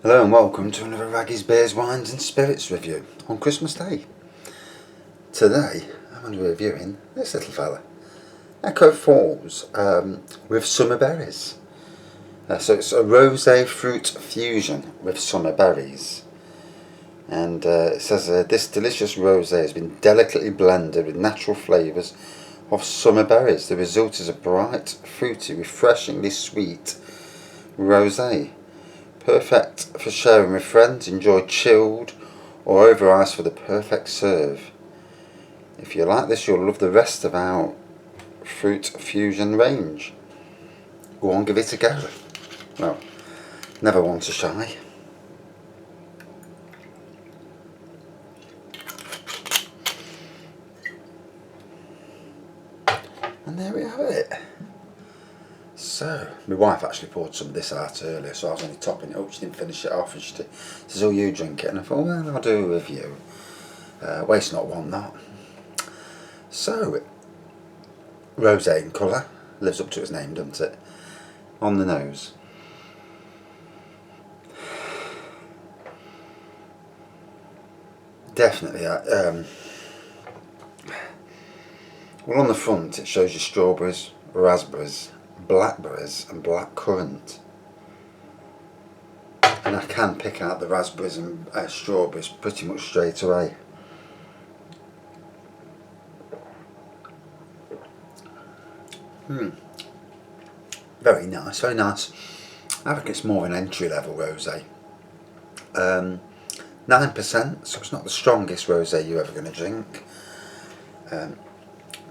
Hello and welcome to another Raggy's Beers, Wines and Spirits review on Christmas Day. Today I'm going to be reviewing this little fella, Echo Falls with summer berries. So it's a rosé fruit fusion with summer berries. And it says this delicious rosé has been delicately blended with natural flavours of summer berries. The result is a bright, fruity, refreshingly sweet rosé. Perfect for sharing with friends, enjoy chilled or over ice for the perfect serve. If you like this, you'll love the rest of our fruit fusion range. Go on, give it a go. Well, never one to shy. And there we have it. So, my wife actually poured some of this out earlier, so I was only topping it up. She didn't finish it off, and she says, "Oh, you drink it." And I thought, well, I'll do a review. Waste not, want not. So, rosé in colour, lives up to its name, doesn't it? On the nose. Definitely. Well, on the front it shows you strawberries, raspberries, blackberries and blackcurrant. And I can pick out the raspberries and strawberries pretty much straight away. Very nice, very nice. I think it's more an entry level rosé. 9%, so it's not the strongest rosé you're ever going to drink.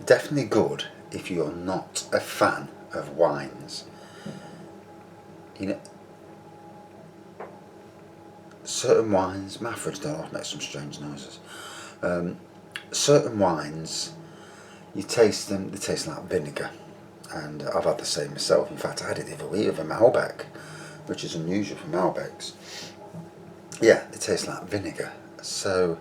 Definitely good if you're not a fan of wines. You know, certain wines, my fridge don't make some strange noises. Certain wines, you taste them, they taste like vinegar. And I've had the same myself. In fact, I had it the other week with a Malbec, which is unusual for Malbecs. Yeah, they taste like vinegar. So,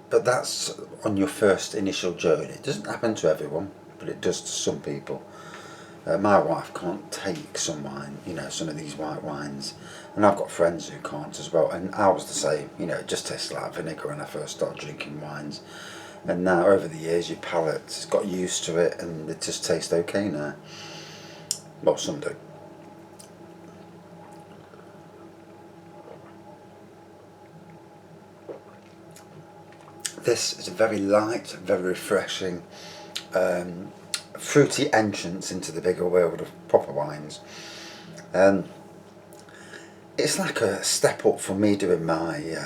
but that's on your first initial journey. It doesn't happen to everyone, but it does to some people. My wife can't take some wine, some of these white wines, and I've got friends who can't as well, and I was the same. It just tastes like vinegar when I first started drinking wines, and now over the years your palate's got used to it and it just tastes okay now. Well, some do. This is a very light, very refreshing, fruity entrance into the bigger world of proper wines. It's like a step up for me doing my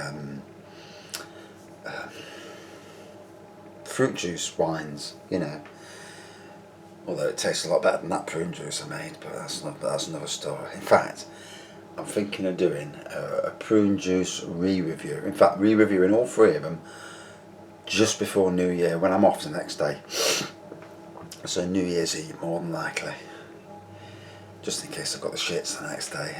fruit juice wines, although it tastes a lot better than that prune juice I made, but that's another story. In fact, I'm thinking of doing a prune juice re-review. In fact, re-reviewing all three of them just before New Year, when I'm off the next day. So New Year's Eve, more than likely. Just in case I've got the shits the next day,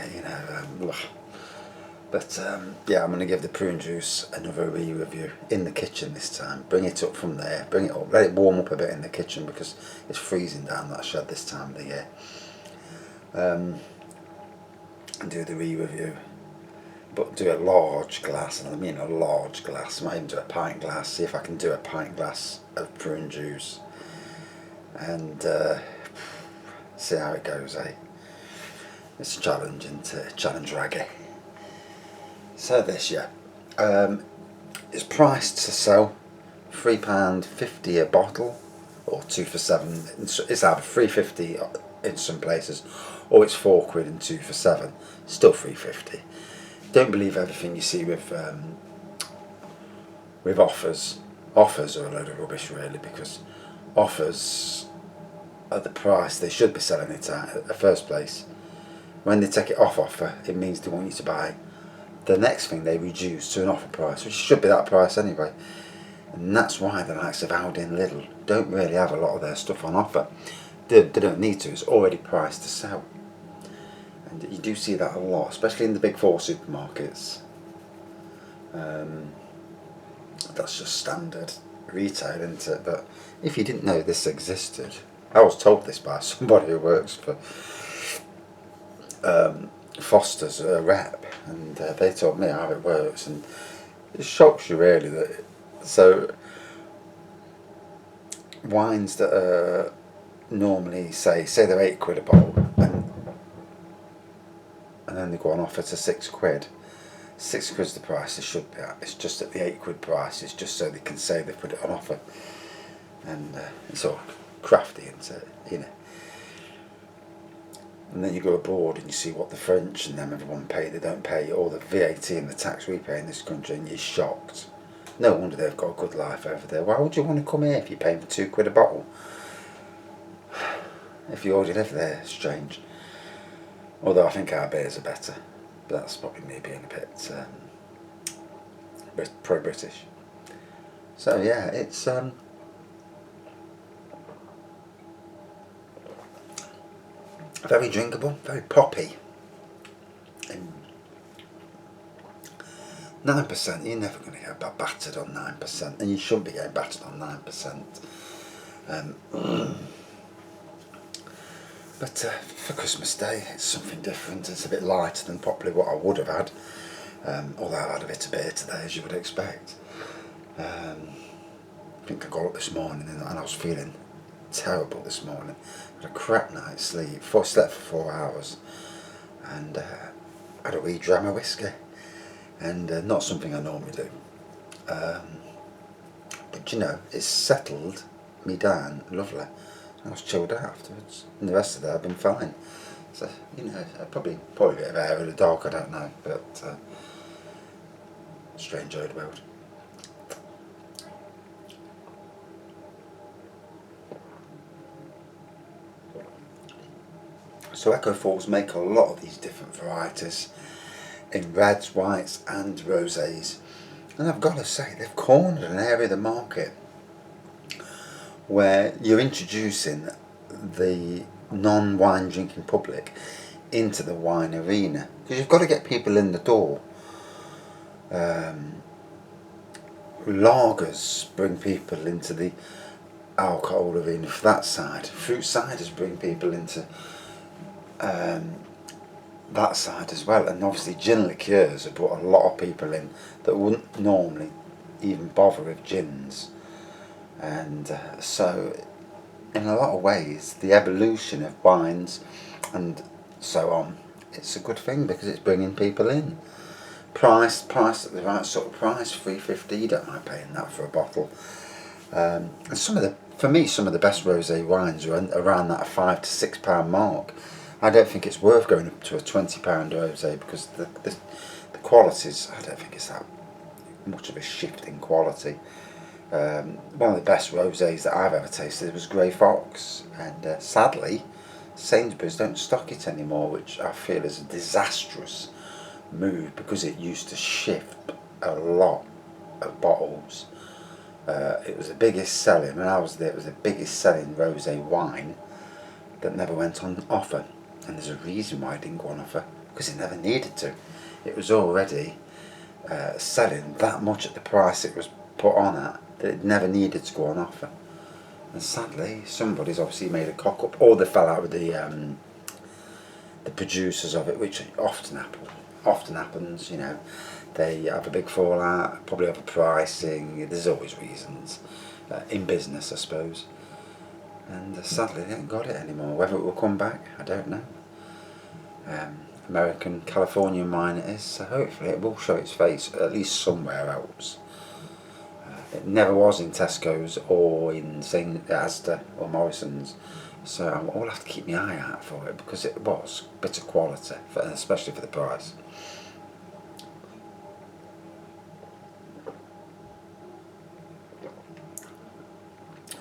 But yeah, I'm going to give the prune juice another re-review in the kitchen this time. Bring it up from there, bring it up, let it warm up a bit in the kitchen because it's freezing down that shed this time of the year. And do the re-review. But do a large glass, and I mean a large glass. I might even do a pint glass, see if I can do a pint glass of prune juice. And see how it goes, eh? It's a challenge, isn't it? Challenge Raggy. So this, yeah. It's priced to sell £3.50 a bottle, or 2 for £7. It's either £3.50 in some places, or it's £4 and 2 for £7. Still £3.50. Don't believe everything you see with offers. Offers are a load of rubbish, really, because offers at the price they should be selling it at the first place. When they take it off offer, it means they want you to buy the next thing they reduce to an offer price, which should be that price anyway. And that's why the likes of Aldi and Lidl don't really have a lot of their stuff on offer. They don't need to, it's already priced to sell. And you do see that a lot, especially in the big four supermarkets. That's just standard retail, isn't it? But if you didn't know this existed, I was told this by somebody who works for Foster's a rep, and they told me how it works, and it shocks you really that. So wines that are normally say they're £8 a bottle, and then they go on offer to £6. £6 the price they should be at. It's just at the £8 price. It's just so they can say they put it on offer, and it's all crafty, isn't it? You know. And then you go abroad and you see what the French and them everyone pay. They don't pay all the VAT and the tax we pay in this country, and you're shocked. No wonder they've got a good life over there. Why would you want to come here if you're paying for £2 a bottle? If you already live there, strange. Although I think our beers are better, but that's probably me being a bit pro-British. So yeah, it's very drinkable, very poppy. And 9%, you're never going to get battered on 9%, and you shouldn't be getting battered on 9%. But for Christmas Day, it's something different. It's a bit lighter than probably what I would have had, although I had a bit of beer today, as you would expect. I think I got up this morning and I was feeling terrible this morning. I had a crap night's sleep. Slept for 4 hours, and had a wee dram of whiskey, and not something I normally do. But you know, it's settled me down lovely. I was chilled out afterwards, and the rest of the day I've been fine. So you know, probably a bit of hair in the dark, I don't know, but strange old world. So Echo Falls make a lot of these different varieties in reds, whites and rosés, and I've got to say they've cornered an area of the market where you're introducing the non-wine drinking public into the wine arena, because you've got to get people in the door. Lagers bring people into the alcohol arena for that side. Fruit ciders bring people into that side as well, and obviously gin liqueurs have brought a lot of people in that wouldn't normally even bother with gins. And so in a lot of ways the evolution of wines and so on, it's a good thing because it's bringing people in. Price at the right sort of price, £3.50, you don't mind paying that for a bottle. And some of the best rosé wines are around that £5 to £6 mark. I don't think it's worth going up to a £20 rosé because the qualities, I don't think it's that much of a shift in quality. One of the best rosés that I've ever tasted was Grey Fox, and sadly Sainsbury's don't stock it anymore, which I feel is a disastrous move because it used to shift a lot of bottles. It was the biggest selling, when I was there, it was the biggest selling rosé wine that never went on offer, and there's a reason why it didn't go on offer, because it never needed to. It was already selling that much at the price it was put on at, that it never needed to go on offer. And sadly somebody's obviously made a cock up, or they fell out with the producers of it, which often happens, you know. They have a big fallout, probably over pricing. There's always reasons in business, I suppose, and sadly they haven't got it anymore. Whether it will come back, I don't know. American Californian wine it is, so hopefully it will show its face at least somewhere else. It never was in Tesco's or in St Asda or Morrison's, so I will have to keep my eye out for it because it was a bit of quality, especially for the price.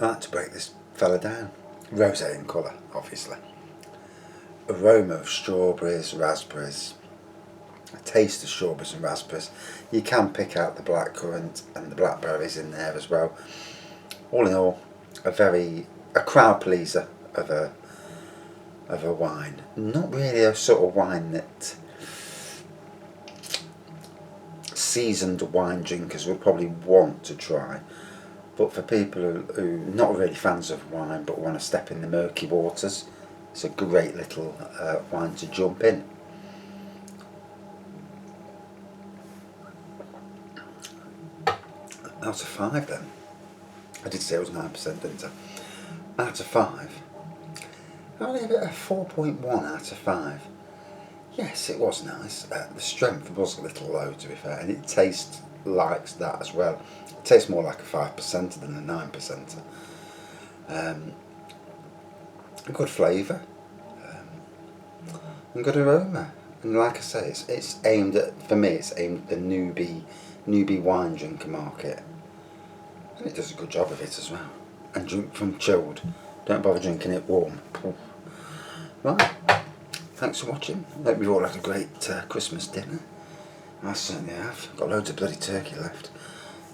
I like to break this fella down. Rosé in colour, obviously. Aroma of strawberries, raspberries. A taste of strawberries and raspberries. You can pick out the blackcurrant and the blackberries in there as well. All in all, a crowd pleaser of a wine. Not really a sort of wine that seasoned wine drinkers would probably want to try, but for people who not really fans of wine but want to step in the murky waters, It's a great little wine to jump in. Out of 5 then. I did say it was 9%, didn't I? Out of 5. I'll give it a 4.1 out of 5. Yes, it was nice. The strength was a little low, to be fair, and it tastes like that as well. It tastes more like a 5% than a 9%. Good flavour, and good aroma. And like I say, it's aimed at, for me, it's aimed at the newbie wine drinker market. And it does a good job of it as well. And drink from chilled. Don't bother drinking it warm. Right. Thanks for watching. Hope you've all had a great Christmas dinner. I certainly have. Got loads of bloody turkey left.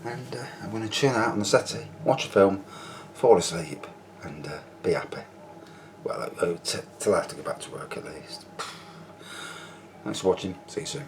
And I'm going to chill out on the settee, watch a film, fall asleep, and be happy. Well, till I have to go back to work at least. Thanks for watching. See you soon.